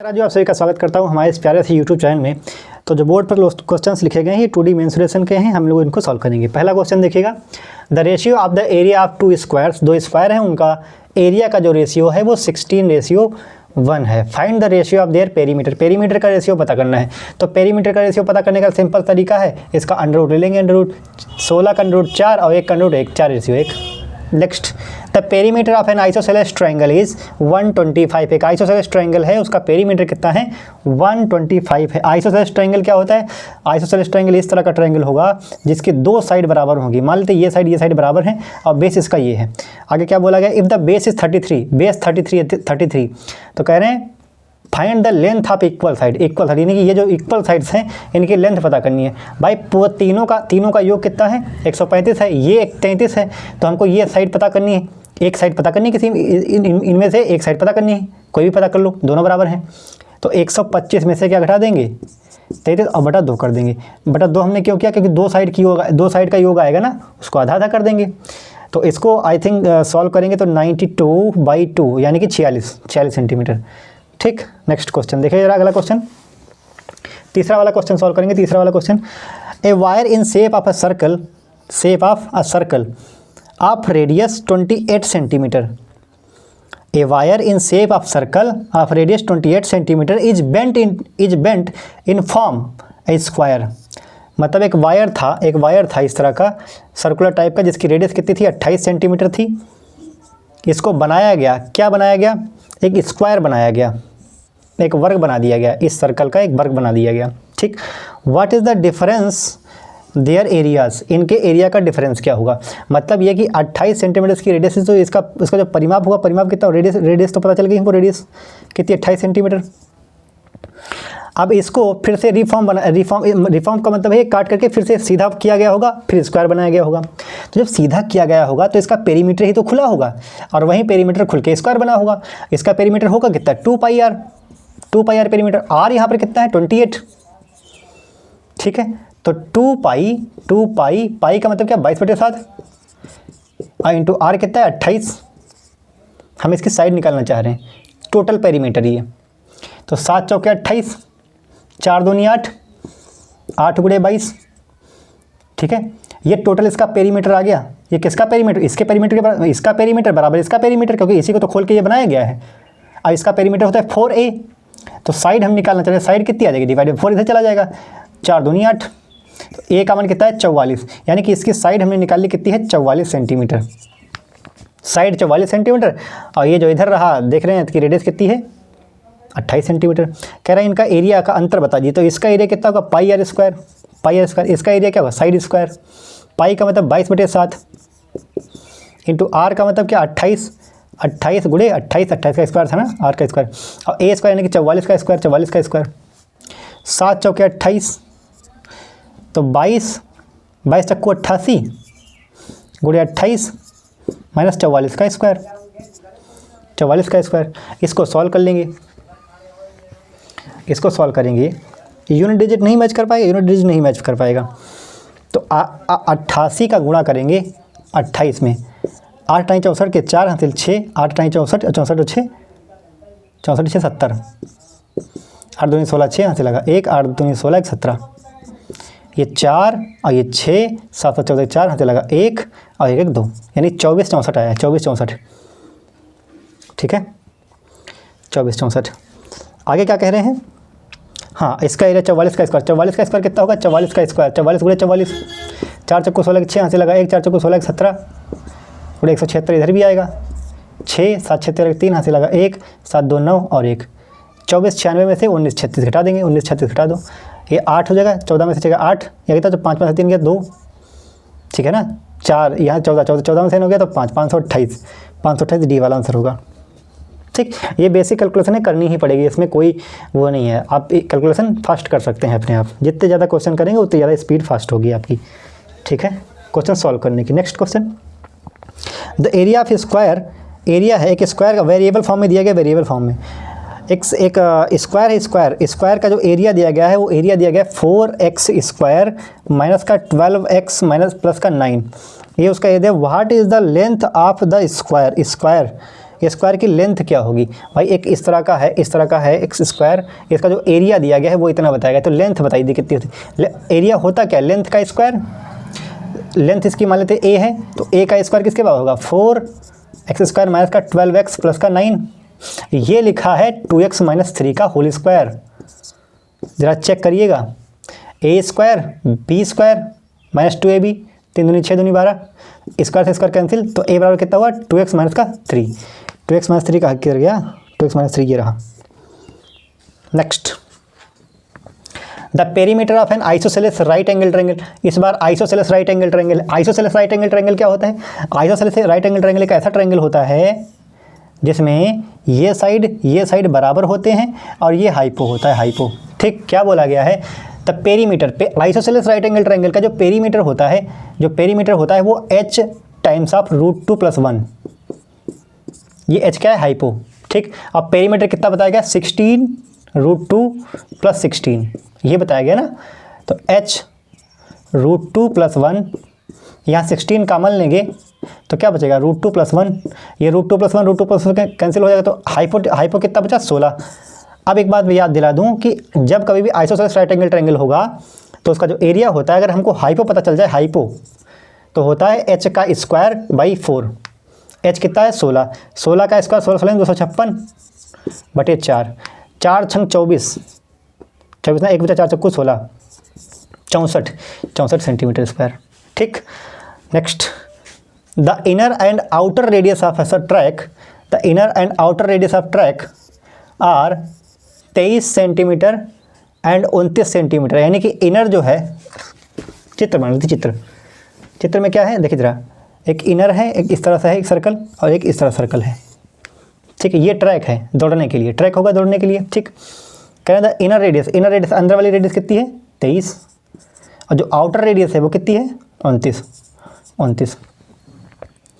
राजू, आप सभी का स्वागत करता हूं हमारे इस प्यारे से यूट्यूब चैनल में। तो जो बोर्ड पर क्वेश्चंस लिखे गए हैं ये 2D मेंसुरेशन के हैं, हम लोग इनको सॉल्व करेंगे। पहला क्वेश्चन देखिएगा, the ratio of the area of to squares, दो स्क्वायर हैं उनका एरिया का जो रेशियो है वो 16:1 है। Find the ratio of their perimeter, perimeter का रेशियो पता करना है। तो पेरीमीटर का रेशियो पता करने का सिंपल तरीका है, इसका अंडर रूट ले लेंगे, अंडर रूट 16 का अंडर रूट 4 और 1 का under root 1, 4:1। Next, the perimeter of an isosceles triangle is 125। एक आइसोसेलेस ट्रायंगल है, उसका पेरीमीटर कितना है 125 है। आइसोसेलेस ट्रायंगल क्या होता है? आइसोसेलेस ट्रायंगल इस तरह का ट्रायंगल होगा जिसकी दो साइड बराबर होगी। मान लेते ये साइड बराबर है और बेस इसका ये है। आगे क्या बोला गया, if the base is 33, base 33, तो कह रहे हैं find the length of equal side. Equal side यानी कि ये जो इक्वल साइड्स हैं इनकी लेंथ पता करनी है। भाई तीनों का योग कितना है? 135 है, ये 33 है, तो हमको ये साइड पता करनी है, एक साइड पता करनी है, किसी इनमें से एक साइड पता करनी है, कोई भी पता कर लो, दोनों बराबर हैं। तो 125 में से क्या घटा देंगे? 33 और बटा 2 कर देंगे। बटा 2 हमने क्यों किया? क्योंकि दो साइड का योग आएगा ना, उसको आधा आधा कर देंगे। तो इसको आई थिंक सॉल्व करेंगे तो 92/2 यानी कि 46 सेंटीमीटर। ठीक, नेक्स्ट क्वेश्चन देखिए जरा, अगला क्वेश्चन, तीसरा वाला क्वेश्चन सॉल्व करेंगे। तीसरा वाला question, a wire in shape of a circle of radius 28 centimetre. A wire in shape of circle of radius 28 centimetre is bent in form A square. मतलब एक वायर था इस तरह का सर्कुलर टाइप का, जिसकी रेडियस कितनी थी? 28 सेंटीमीटर थी। इसको बनाया गया, क्या बनाया गया? एक स्क्वायर बनाया गया, एक वर्ग बना दिया गया, इस सर्कल का एक वर्ग बना दिया गया। ठीक, what is the difference there areas, इनके एरिया का डिफरेंस क्या होगा? मतलब ये कि 28 सेंटीमीटर की रेडियस, तो इसका जो परिमाप होगा, परिमाप कितना? रेडियस तो पता चल गई हमको, रेडियस कितनी? 28 सेंटीमीटर। अब इसको फिर से रिफॉर्म का मतलब है काट करके फिर से सीधा किया गया होगा, फिर स्क्वायर बनाया गया होगा। तो जब सीधा किया गया होगा तो इसका पेरीमीटर ही तो खुला होगा और वहीं पेरीमीटर खुल के स्क्वायर बना होगा। इसका पेरीमीटर होगा कितना? 2πr perimeter. आर यहाँ पर कितना है? 28। ठीक है, तो 2π का मतलब क्या? 22/7 इंटू आर कितना है? 28। हम इसकी साइड निकालना चाह रहे हैं, टोटल पेरीमीटर ये। तो 7 चौके 28, 4 दूनी 8, 8 गुणे 22। ठीक है, ये टोटल इसका पेरीमीटर आ गया। ये किसका पेरीमीटर? इसके पेरीमीटर के बराबर, इसका पेरीमीटर बराबर इसका पेरीमीटर, क्योंकि इसी को तो खोल के ये बनाया गया है। अब इसका पेरीमीटर होता है 4a। तो साइड हम निकालना चाह रहे हैं, साइड कितनी आ जाएगी? डिवाइडेड 4 इधर चला जाएगा, 4 दूनी 8, तो a का मान कितना है? 44। यानी कि इसकी साइड हमने निकाल ली कितनी है? 44 सेंटीमीटर। साइड 44 सेंटीमीटर और ये जो इधर रहा देख रहे हैं कि रेडियस कितनी है? 28 सेंटीमीटर। कह रहे हैं इनका एरिया का अंतर बता दीजिए। तो इसका एरिया कितना होगा? πr square. इसका एरिया क्या होगा? Side square. पाई का मतलब 22/7 इंटू आर का मतलब क्या? 28 गुणे 28 का स्क्वायर था ना, आर का स्क्वायर, और ए स्क्वायर यानी कि 44 का स्क्वायर। 7 चौके 28, तो 22 चक्कू 88 गुणे 28 माइनस 44 का स्क्वायर। इसको सॉल्व कर लेंगे, इसको सॉल्व करेंगे। यूनिट डिजिट नहीं मैच कर पाएगा, तो 88 का गुणा करेंगे 28 में। 8 × 64 के 4 हासिल 6, 8 × 64 64 6 70, 8 दूनी 16 6 हासिल लगा 1, 8 दूनी 16 17, ये 4 और ये 6, 7 14 4 हासिल लगा 1 और 1 2, यानी 24 64 आया, 24 64। ठीक है, 24 64। आगे क्या कह रहे हैं? हाँ, इसका एरिया 44 का स्क्वायर कितना होगा? 44 का स्क्वायर, 44 गुणे 44, 4 चक्कू 16 6 हासिल लगा 1, 4 चक्कू 16 17 गुणे 176 इधर भी आएगा, 6 7 76 3 हासिल लगा 1, 7 2 9 और 1, 24 96 में से 19 36 घटा देंगे, 19 36 घटा दो, ये 8 हो जाएगा। 14 में से जाएगा 8, या कितना? तो 5 5 3 गया 2। ठीक है ना, 4 यहाँ 14 में से हो गया तो 528 डी वाला आंसर होगा। ठीक, ये बेसिक कैलकुलेशन है, करनी ही पड़ेगी, इसमें कोई वो नहीं है। आप कैलकुलेशन फास्ट कर सकते हैं अपने आप, जितने ज़्यादा क्वेश्चन करेंगे उतनी ज़्यादा स्पीड फास्ट होगी आपकी। ठीक है, क्वेश्चन सॉल्व करने की। Next question, the area of square, area है एक स्क्वायर का, वेरिएबल फॉर्म में दिया गया, वेरिएबल फॉर्म में एक स्क्वायर है, स्क्वायर का जो एरिया दिया गया है वो एरिया दिया गया है 4x² माइनस का 12x माइनस प्लस का 9, ये उसका area. What is the length of the square, square की लेंथ क्या होगी भाई, एक इस तरह का है, इस तरह का है एक्स स्क्वायर, इसका जो एरिया दिया गया है वो इतना बताया गया, तो लेंथ बताई दी कितनी होती। एरिया होता क्या, लेंथ का स्क्वायर, लेंथ इसकी मान लेते ए है, तो ए का स्क्वायर किसके बराबर होगा 4x² माइनस का 12x प्लस का 9, ये लिखा है 2x माइनस 3 का होल स्क्वायर। ज़रा चेक करिएगा, A square B square minus 2ab, 3 दूनी 6 दूनी 12, स्क्वायर से स्क्वायर कैंसिल, तो ए बराबर कितना हुआ 2x माइनस का 3, 2x माइनस 3 का हक किधर गया, 2x माइनस 3 ये रहा। Next, the perimeter of an isosceles right angle triangle, इस बार isosceles right angle triangle. Isosceles right angle triangle क्या होता है, आइसोसेलेस राइट एंगल ट्रायंगल एक ऐसा ट्रायंगल होता है जिसमें ये साइड बराबर होते हैं और ये हाइपो होता है, हाइपो। ठीक, क्या बोला गया है, द पेरीमीटर पे आइसोसेलेस राइट एंगल ट्रायंगल का जो पेरीमीटर होता है, वो h टाइम्स ऑफ √2 + 1, ये h क्या है, हाइपो। ठीक, अब पेरीमीटर कितना बताया गया 16 √2 + 16, ये बताया गया ना, तो h √2 + 1, यहाँ 16 कॉमन लेंगे तो क्या बचेगा √2 + 1, ये √2 + 1 √2 + 1 कैंसिल हो जाएगा, तो हाइपो कितना बचा 16। अब एक बात मैं याद दिला दूं कि जब कभी भी आइसोसेलेस राइट एंगल ट्रायंगल होगा तो उसका जो एरिया होता है, अगर हमको हाइपो पता चल जाए, हाइपो तो होता है h का स्क्वायर बाई 4, h कितना है 16, 16 का स्क्वायर 16 256 बटे 4, 4 छंग 24, 24 ना 1 बचा 4 चक्कू 16, 64 सेंटीमीटर स्क्वायर। ठीक, next, the inner and outer radius of a track, the inner and outer radius of track are 23 centimetre and 29 centimetre, यानी कि इनर जो है, चित्र मान लीजिए, चित्र में क्या है देखिए जरा, एक इनर है, एक इस तरह से है एक सर्कल और एक इस तरह सर्कल है। ठीक है, ये ट्रैक है दौड़ने के लिए, ट्रैक होगा दौड़ने के लिए। ठीक, कह रहे हैं इनर रेडियस अंदर वाली रेडियस कितनी है 23, और जो आउटर रेडियस है वो कितनी है 29।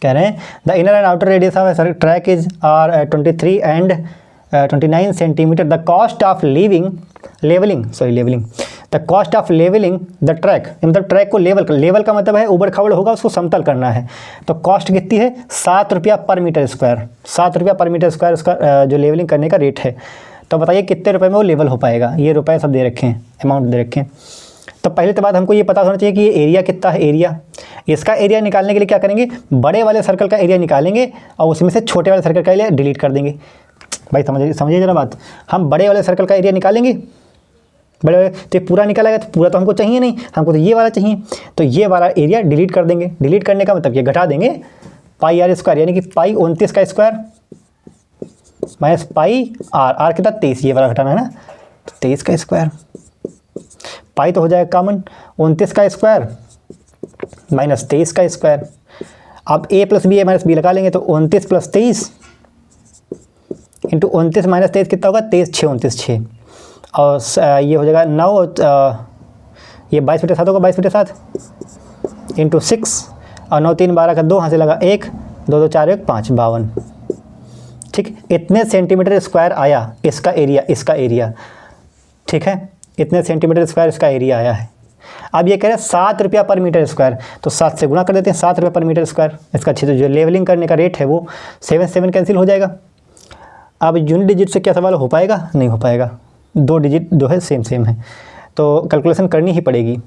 कह रहे हैं the inner and outer radius of track is are 23 and 29 centimetre. The cost of levelling the cost of levelling the track, मतलब ट्रैक को लेवल का मतलब है उबड़ खाबड़ होगा, उसको समतल करना है, तो कॉस्ट कितनी है 7 रुपया पर मीटर स्क्वायर, 7 रुपया पर मीटर स्क्वायर उसका जो लेवलिंग करने का रेट है। तो बताइए कितने रुपए में वो लेवल हो पाएगा, ये रुपए सब दे रखे हैं, अमाउंट दे रखे हैं। तो पहले तो बात हमको ये पता होना चाहिए कि ये एरिया कितना है, एरिया, इसका एरिया निकालने के लिए क्या करेंगे, बड़े वाले सर्कल का एरिया निकालेंगे और उसमें से छोटे वाले सर्कल का एरिया डिलीट कर देंगे। भाई समझिए जरा बात, हम बड़े वाले सर्कल का एरिया निकालेंगे, बड़े वाले तो पूरा निकाला गया, तो पूरा तो हमको चाहिए नहीं, हमको तो ये वाला चाहिए, तो ये वाला एरिया डिलीट कर देंगे। डिलीट करने का मतलब ये घटा देंगे पाई आर स्क्वायर, यानी कि पाई 29 का स्क्वायर माइनस पाई आर कितना 23, ये वाला घटाना है ना, तो 23 का स्क्वायर, पाई तो हो जाएगा कॉमन, 29 का स्क्वायर माइनस 23 का स्क्वायर। अब a + b माइनस बी लगा लेंगे, तो 29 + 23 इंटू 29 माइनस 23 कितना होगा 23 6 29 6, और ये हो जाएगा 9, ये 22/7 होगा, 22/7 इंटू 6, और 9 3 12 का 2 यहाँ से लगा 1, 2 2 4 1 5 52। ठीक, इतने सेंटीमीटर स्क्वायर आया इसका एरिया। ठीक है, इतने सेंटीमीटर स्क्वायर इसका एरिया आया है। अब ये कह रहे हैं 7 रुपया पर मीटर स्क्वायर, तो 7 से गुणा कर देते हैं, 7 रुपया पर मीटर स्क्वायर इसका क्षेत्र, जो लेवलिंग करने का रेट है वो 7 कैंसिल हो जाएगा। अब यूनिट डिजिट से क्या सवाल हो पाएगा, नहीं हो पाएगा, 2 डिजिट जो है सेम है, तो कैलकुलेशन करनी ही पड़ेगी।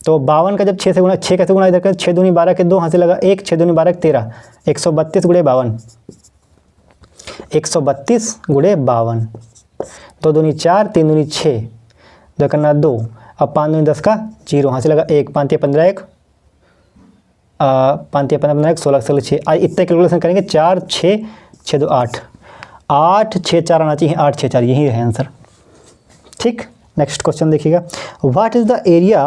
तो 52 का जब 6 से गुणा, 6 कैसे गुणा इधर कर, 6 दूनी 12 के 2 यहाँ से लगा 1, 6 दूनी 12 के 13, 132 गुणे 52, 132 गुणे 52, 2 दूनी 4, 3 दूनी 6, 2 करना 2, अब 5 दूनी 10 का 0, यहाँ से लगा 1, 5 15 1, 5 15 1, 16 6, आज इतने कैलकुलेशन करेंगे, 4 6 6 2 8, 8 6 4 आना चाहिए, 8 6 4 यही है आंसर। ठीक, नेक्स्ट क्वेश्चन देखिएगा, what is the area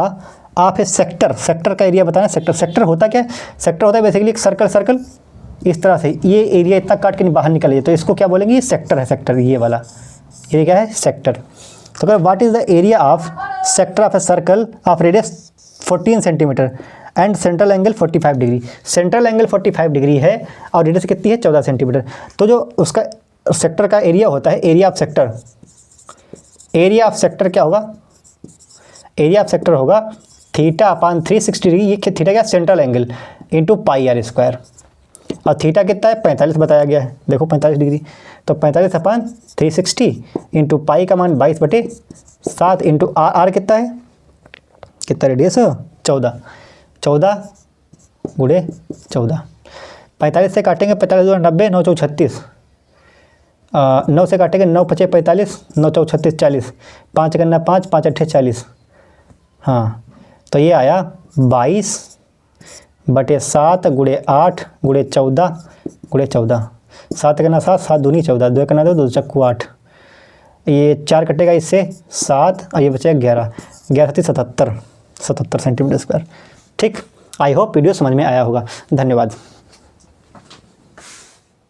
of A sector का एरिया बताना। सेक्टर होता क्या है, सेक्टर होता है बेसिकली एक सर्कल इस तरह से, ये एरिया इतना काट के बाहर निकल जाए, तो इसको क्या बोलेंगे, ये सेक्टर है, सेक्टर ये वाला एरिया क्या है सेक्टर। तो अगर what is the area of sector of a circle of radius 14 centimetre and central angle 45 degree, central angle 45 degree है और रेडियस कितनी है 14 सेंटीमीटर। तो जो उसका सेक्टर का एरिया होता है, एरिया ऑफ सेक्टर क्या होगा, एरिया ऑफ सेक्टर होगा θ/360 डिग्री, ये थीटा क्या central angle into pi r square. और थीटा कितना है 45 बताया गया है, देखो 45 डिग्री, तो 45/360 इंटू पाई का मान 22/7 इंटू आर कितना है, कितना रेडियस 14 गुणे 14। 45 से काटेंगे 45 2 90, 9 चौक 36, 9 से काटेंगे 9 5 45, 9 चौक 36 40, 5 करना 5 5 8 40। हाँ तो ये आया 22/7 गुणे 8 गुणे 14 गुणे 14। 7 करना 7 7 दूनी 14, 2 करना 2 2 चक्कू 8, ये 4 कटेगा इससे 7 और ये बचेगा 11, 11 77 सेंटीमीटर स्क्वायर। ठीक, आई होप वीडियो समझ में आया होगा। धन्यवाद।